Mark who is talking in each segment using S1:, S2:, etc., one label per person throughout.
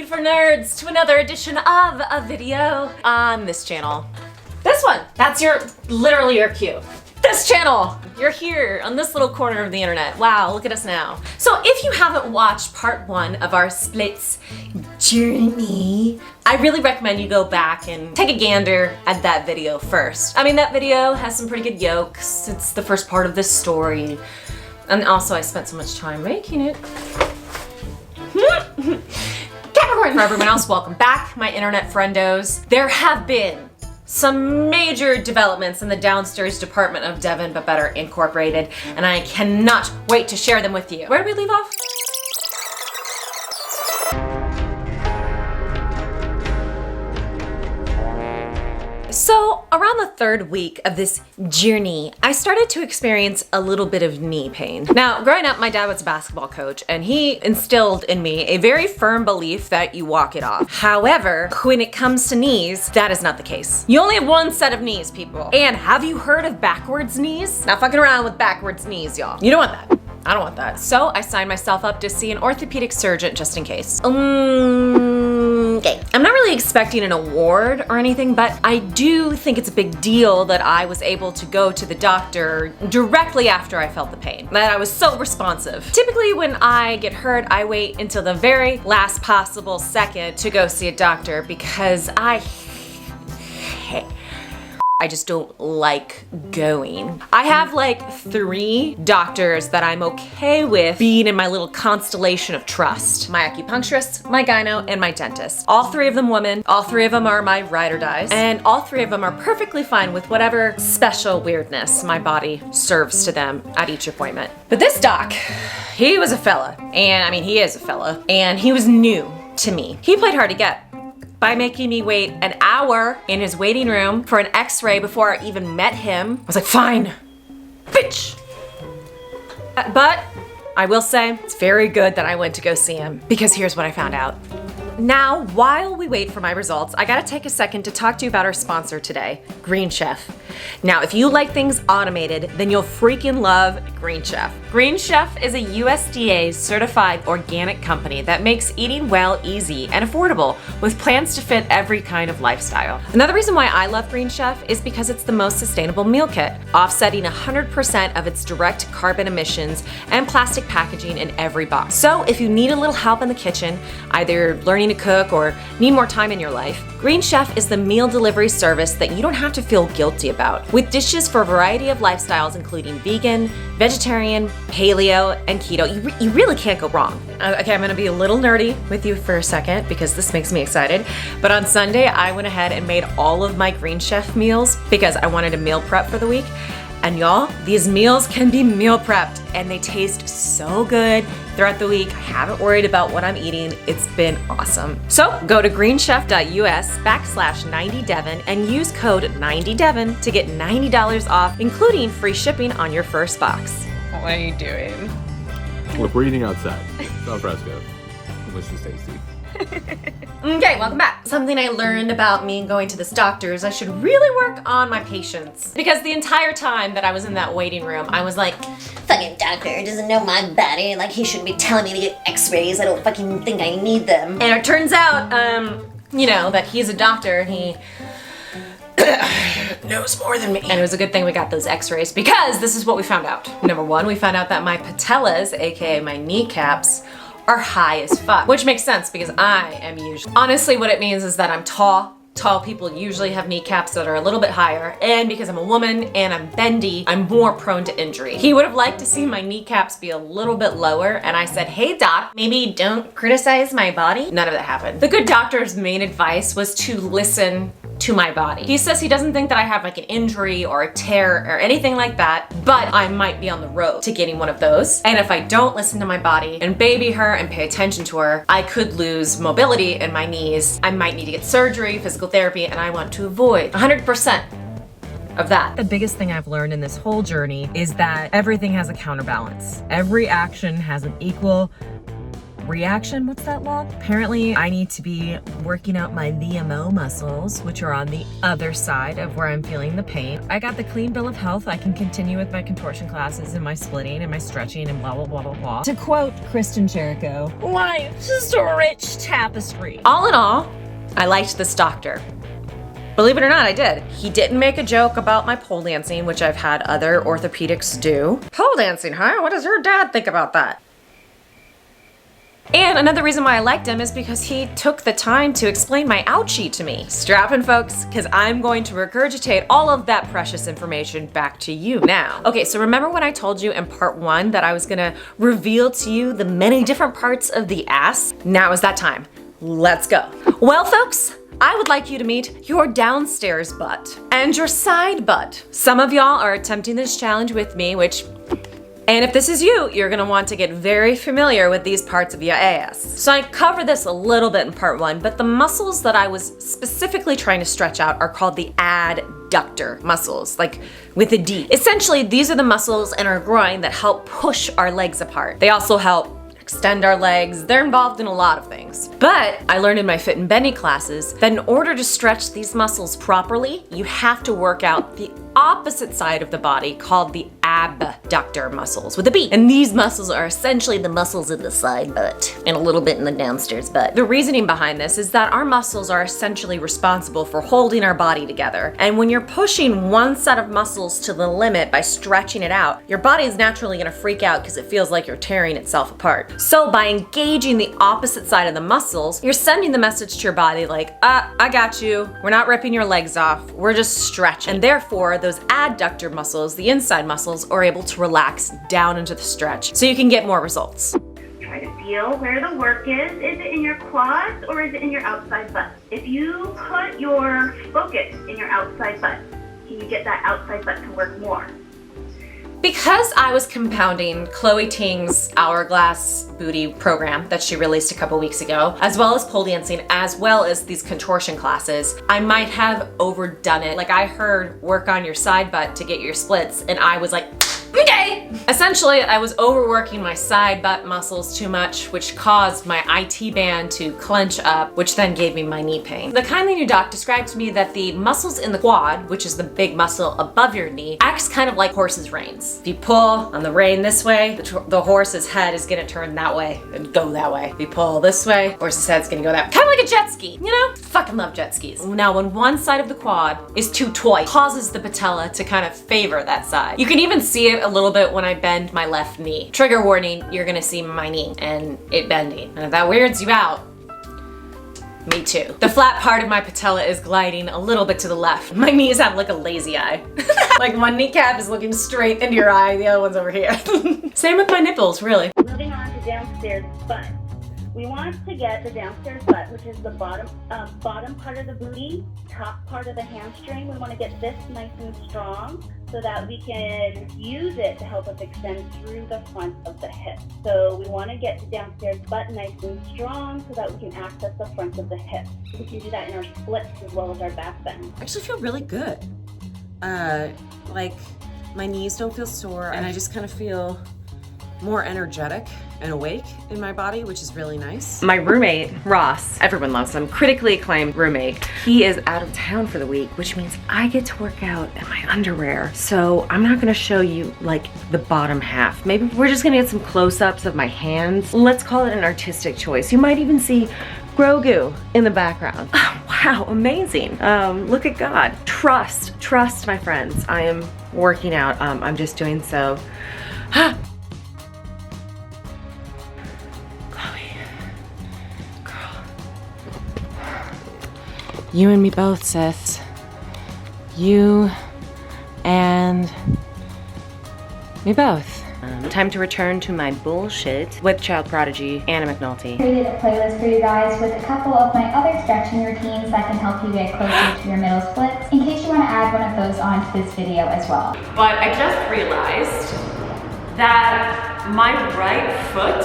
S1: beautiful nerds, to another edition of a video on this channel. This one, that's literally your cue. This channel, you're here on this little corner of the internet. Wow, look at us now. So if you haven't watched part 1 of our splits journey, I really recommend you go back and take a gander at that video first. I mean, that video has some pretty good yokes. It's the first part of this story. And also I spent so much time making it. Capricorn! For everyone else, welcome back, my internet friendos. There have been some major developments in the downstairs department of Devin But Better Incorporated, and I cannot wait to share them with you. Where did we leave off? So around the 3rd week of this journey, I started to experience a little bit of knee pain. Now, growing up, my dad was a basketball coach, and he instilled in me a very firm belief that you walk it off. However, when it comes to knees, that is not the case. You only have one set of knees, people. And have you heard of backwards knees? Not fucking around with backwards knees, y'all. You don't want that. I don't want that. So I signed myself up to see an orthopedic surgeon just in case. Okay. I'm not really expecting an award or anything, but I do think it's a big deal that I was able to go to the doctor directly after I felt the pain, that I was so responsive. Typically when I get hurt, I wait until the very last possible second to go see a doctor because I just don't like going. I have like 3 doctors that I'm okay with being in my little constellation of trust. My acupuncturist, my gyno, and my dentist. All 3 of them women, all 3 of them are my ride or dies, and all 3 of them are perfectly fine with whatever special weirdness my body serves to them at each appointment. But this doc, he was a fella, and I mean he is a fella, and he was new to me. He played hard to get by making me wait an hour in his waiting room for an x-ray before I even met him. I was like, fine, bitch. But I will say it's very good that I went to go see him, because here's what I found out. Now, while we wait for my results, I gotta take a second to talk to you about our sponsor today, Green Chef. Now, if you like things automated, then you'll freaking love Green Chef. Green Chef is a USDA certified organic company that makes eating well easy and affordable, with plans to fit every kind of lifestyle. Another reason why I love Green Chef is because it's the most sustainable meal kit, offsetting 100% of its direct carbon emissions and plastic packaging in every box. So if you need a little help in the kitchen, either learning to cook or need more time in your life, Green Chef is the meal delivery service that you don't have to feel guilty about, with dishes for a variety of lifestyles including vegan, vegetarian, paleo, and keto. You really can't go wrong. Okay, I'm gonna be a little nerdy with you for a second because this makes me excited, but on Sunday I went ahead and made all of my Green Chef meals because I wanted to meal prep for the week. And y'all, these meals can be meal prepped and they taste so good throughout the week. I haven't worried about what I'm eating. It's been awesome. So go to greenchef.us/90devin and use code 90devin to get $90 off, including free shipping on your first box.
S2: What are you doing?
S3: Look, we're eating outside. It's al fresco. Delicious, tasty.
S1: Okay, welcome back. Something I learned about me going to this doctor is I should really work on my patience. Because the entire time that I was in that waiting room, I was like,
S4: fucking doctor doesn't know my body, like he shouldn't be telling me to get x-rays, I don't fucking think I need them.
S1: and it turns out, you know, that he's a doctor and he knows more than me. And it was a good thing we got those x-rays because this is what we found out. Number 1, we found out that my patellas, aka my kneecaps, are high as fuck, which makes sense because I am usually, honestly what it means is that I'm tall. Tall people usually have kneecaps that are a little bit higher, and because I'm a woman and I'm bendy, I'm more prone to injury. He would have liked to see my kneecaps be a little bit lower, and I said, hey doc, maybe don't criticize my body. None of that happened. The good doctor's main advice was to listen to my body. He says he doesn't think that I have like an injury or a tear or anything like that, but I might be on the road to getting one of those. And if I don't listen to my body and baby her and pay attention to her, I could lose mobility in my knees. I might need to get surgery, physical therapy, and I want to avoid 100% of that. The biggest thing I've learned in this whole journey is that everything has a counterbalance. Every action has an equal reaction. What's that log? Apparently I need to be working out my VMO muscles, which are on the other side of where I'm feeling the pain. I got the clean bill of health. I can continue with my contortion classes and my splitting and my stretching and blah, blah, blah, blah, blah. To quote Kristen Jericho, life's just a rich tapestry. All in all, I liked this doctor. Believe it or not, I did. He didn't make a joke about my pole dancing, which I've had other orthopedics do. Pole dancing, huh? What does your dad think about that? And another reason why I liked him is because he took the time to explain my ouchie to me. Strap in, folks, because I'm going to regurgitate all of that precious information back to you now. Okay, so remember when I told you in part 1 that I was gonna reveal to you the many different parts of the ass? Now is that time. Let's go. Well, folks, I would like you to meet your downstairs butt and your side butt. Some of y'all are attempting this challenge with me, and if this is you, you're gonna want to get very familiar with these parts of your ass. So I covered this a little bit in part 1, but the muscles that I was specifically trying to stretch out are called the adductor muscles, like with a D. Essentially, these are the muscles in our groin that help push our legs apart. They also help extend our legs. They're involved in a lot of things. But I learned in my fit and bendy classes that in order to stretch these muscles properly, you have to work out the opposite side of the body called the abductor muscles with a B. And these muscles are essentially the muscles of the side butt and a little bit in the downstairs butt. The reasoning behind this is that our muscles are essentially responsible for holding our body together. And when you're pushing one set of muscles to the limit by stretching it out, your body is naturally gonna freak out because it feels like you're tearing itself apart. So by engaging the opposite side of the muscles, you're sending the message to your body like, I got you. We're not ripping your legs off. We're just stretching. And therefore, those adductor muscles, the inside muscles, are able to relax down into the stretch so you can get more results.
S2: Try to feel where the work is. Is it in your quads or is it in your outside butt? If you put your focus in your outside butt, can you get that outside butt to work more?
S1: Because I was compounding Chloe Ting's Hourglass Booty program that she released a couple weeks ago, as well as pole dancing, as well as these contortion classes, I might have overdone it. Like I heard work on your side butt to get your splits, and I was like, okay. Essentially, I was overworking my side butt muscles too much, which caused my IT band to clench up, which then gave me my knee pain. The kindly new doc described to me that the muscles in the quad, which is the big muscle above your knee, acts kind of like horse's reins. If you pull on the rein this way, the horse's head is gonna turn that way and go that way. If you pull this way, horse's head's gonna go that way. Kind of like a jet ski, you know? Fucking love jet skis. Now, when one side of the quad is too tight, causes the patella to kind of favor that side. You can even see it a little bit when I bend my left knee. Trigger warning, you're gonna see my knee and it bending. And if that weirds you out, me too. The flat part of my patella is gliding a little bit to the left. My knees have like a lazy eye. Like one kneecap is looking straight into your eye, the other one's over here. Same with my nipples, really.
S2: Moving on to downstairs butt. We want to get the downstairs butt, which is the bottom part of the booty, top part of the hamstring. We want to get this nice and strong so that we can use it to help us extend through the front of the hip. So we want to get the downstairs butt nice and strong so that we can access the front of the hip. We can do that in our splits as well as our back bend.
S5: I actually feel really good. Like my knees don't feel sore and I just kind of feel more energetic and awake in my body, which is really nice.
S1: My roommate, Ross, everyone loves him, critically acclaimed roommate. He is out of town for the week, which means I get to work out in my underwear. So I'm not gonna show you like the bottom half. Maybe we're just gonna get some close-ups of my hands. Let's call it an artistic choice. You might even see Grogu in the background. Oh, wow, amazing. Look at God. Trust, my friends. I am working out. I'm just doing so.
S5: You and me both, sis. You and me both.
S1: Time to return to my bullshit with Child Prodigy Anna McNulty.
S6: Created a playlist for you guys with a couple of my other stretching routines that can help you get closer to your middle splits in case you want to add one of those onto this video as well.
S1: But I just realized that my right foot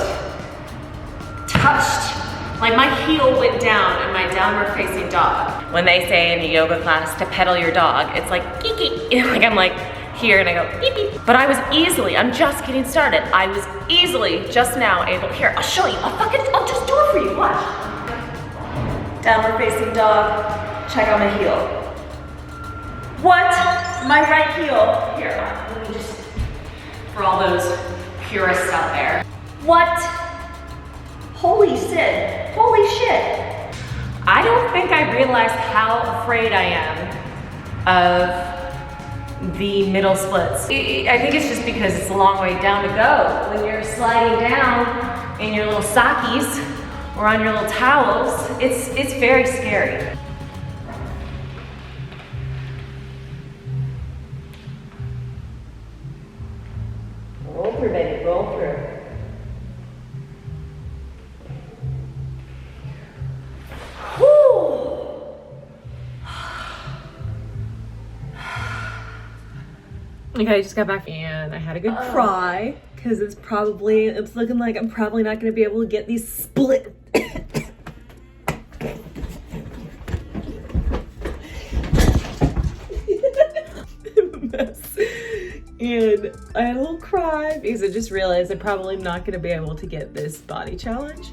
S1: touched, like my heel went down in my downward facing dog. When they say in a yoga class to pedal your dog, it's like, geeky. Like I'm like, here and I go beep beep. But I was easily, I'm just getting started. I was easily just now able, here, I'll show you. I'll just do it for you, watch. Downward facing dog, check out my heel. What? My right heel. Here, let me just, for all those purists out there. What? Holy shit. Holy shit. I don't think I realized how afraid I am of the middle splits. I think it's just because it's a long way down to go. When you're sliding down in your little sockies or on your little towels, it's very scary. Roll through, baby, roll through.
S5: Okay, I just got back and I had a good cry because it's looking like I'm probably not going to be able to get these split. Mess. And I had a little cry because I just realized I'm probably not going to be able to get this body challenge.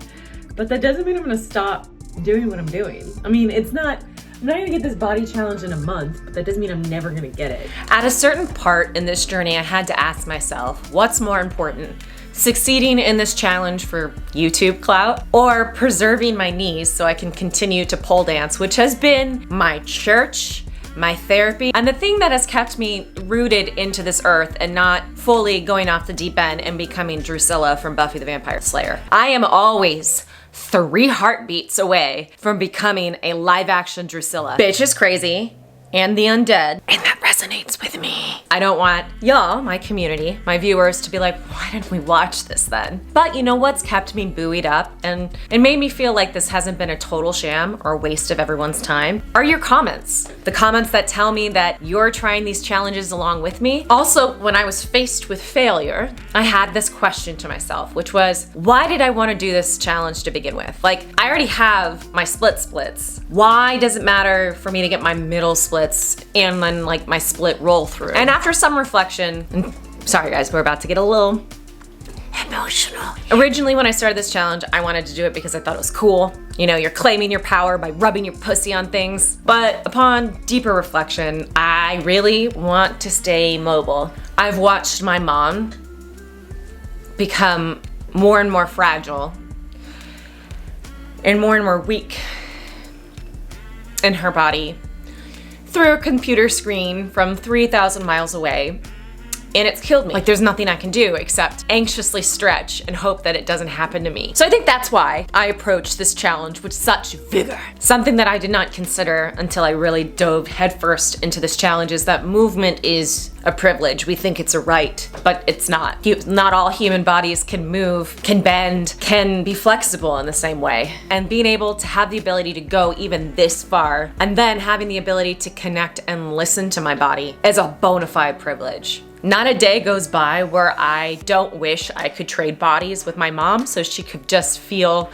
S5: But that doesn't mean I'm going to stop doing what I'm doing. I mean, I'm not gonna get this body challenge in a month, but that doesn't mean I'm never gonna get it.
S1: At a certain part in this journey, I had to ask myself, what's more important? Succeeding in this challenge for YouTube clout, or preserving my knees so I can continue to pole dance, which has been my church, my therapy, and the thing that has kept me rooted into this earth and not fully going off the deep end and becoming Drusilla from Buffy the Vampire Slayer. I am always 3 heartbeats away from becoming a live action Drusilla. Bitch is crazy and the undead, and that resonates with me. I don't want y'all, my community, my viewers, to be like, why didn't we watch this then? But you know what's kept me buoyed up and it made me feel like this hasn't been a total sham or a waste of everyone's time are your comments. The comments that tell me that you're trying these challenges along with me. Also, when I was faced with failure, I had this question to myself, which was, why did I want to do this challenge to begin with? Like, I already have my splits. Why does it matter for me to get my middle splits and then like my split roll through? And after some reflection, and sorry guys, we're about to get a little emotional. Originally when I started this challenge, I wanted to do it because I thought it was cool. You know, you're claiming your power by rubbing your pussy on things. But upon deeper reflection, I really want to stay mobile. I've watched my mom become more and more fragile and more weak in her body through a computer screen from 3,000 miles away. And it's killed me. Like, there's nothing I can do except anxiously stretch and hope that it doesn't happen to me. So I think that's why I approached this challenge with such vigor. Something that I did not consider until I really dove headfirst into this challenge is that movement is a privilege. We think it's a right, but it's not. Not all human bodies can move, can bend, can be flexible in the same way. And being able to have the ability to go even this far, and then having the ability to connect and listen to my body is a bona fide privilege. Not a day goes by where I don't wish I could trade bodies with my mom so she could just feel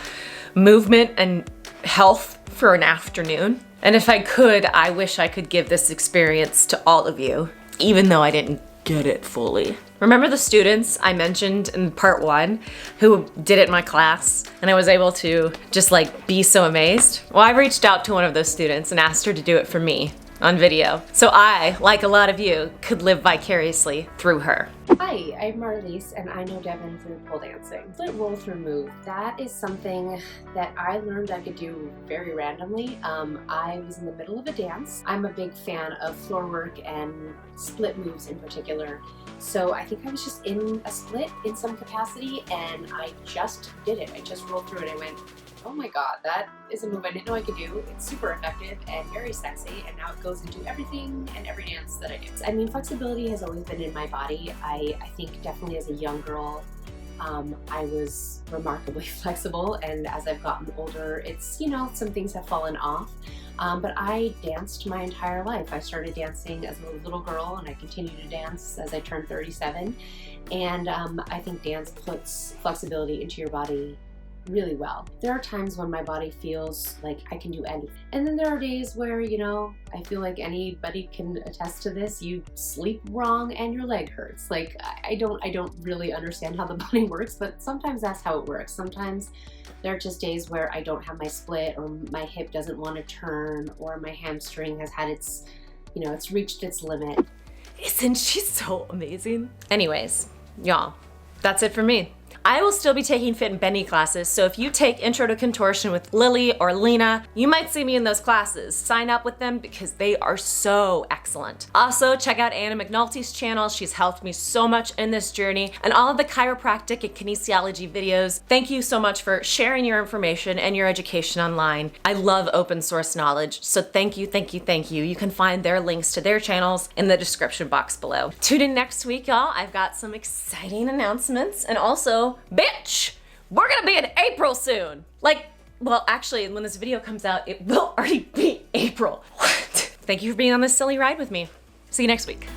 S1: movement and health for an afternoon. And if I could, I wish I could give this experience to all of you, even though I didn't get it fully. Remember the students I mentioned in part 1 who did it in my class and I was able to just like be so amazed? Well, I reached out to one of those students and asked her to do it for me on video. So I, like a lot of you, could live vicariously through her.
S7: Hi, I'm Marlise and I know Devin through pole dancing. Split roll through move, that is something that I learned I could do very randomly. I was in the middle of a dance. I'm a big fan of floor work and split moves in particular. So I think I was just in a split in some capacity and I just did it. I just rolled through it. I went, oh my god, that is a move I didn't know I could do. It's super effective and very sexy, and now it goes into everything and every dance that I do. I mean, flexibility has always been in my body. I think definitely as a young girl, I was remarkably flexible, and as I've gotten older, it's, you know, some things have fallen off. But I danced my entire life. I started dancing as a little girl and I continued to dance as I turned 37. And I think dance puts flexibility into your body really well. There are times when my body feels like I can do anything. And then there are days where, you know, I feel like anybody can attest to this. You sleep wrong and your leg hurts. Like, I don't really understand how the body works, but sometimes that's how it works. Sometimes there are just days where I don't have my split, or my hip doesn't want to turn, or my hamstring has had its, you know, it's reached its limit.
S1: Isn't she so amazing? Anyways, y'all, that's it for me. I will still be taking fit and bendy classes, so if you take Intro to Contortion with Lily or Lena, you might see me in those classes. Sign up with them because they are so excellent. Also, check out Anna McNulty's channel. She's helped me so much in this journey, and all of the chiropractic and kinesiology videos. Thank you so much for sharing your information and your education online. I love open source knowledge, so thank you, thank you, thank you. You can find their links to their channels in the description box below. Tune in next week, y'all. I've got some exciting announcements, and also, bitch, we're gonna be in April soon. Like, well, actually, when this video comes out, it will already be April. What? Thank you for being on this silly ride with me. See you next week.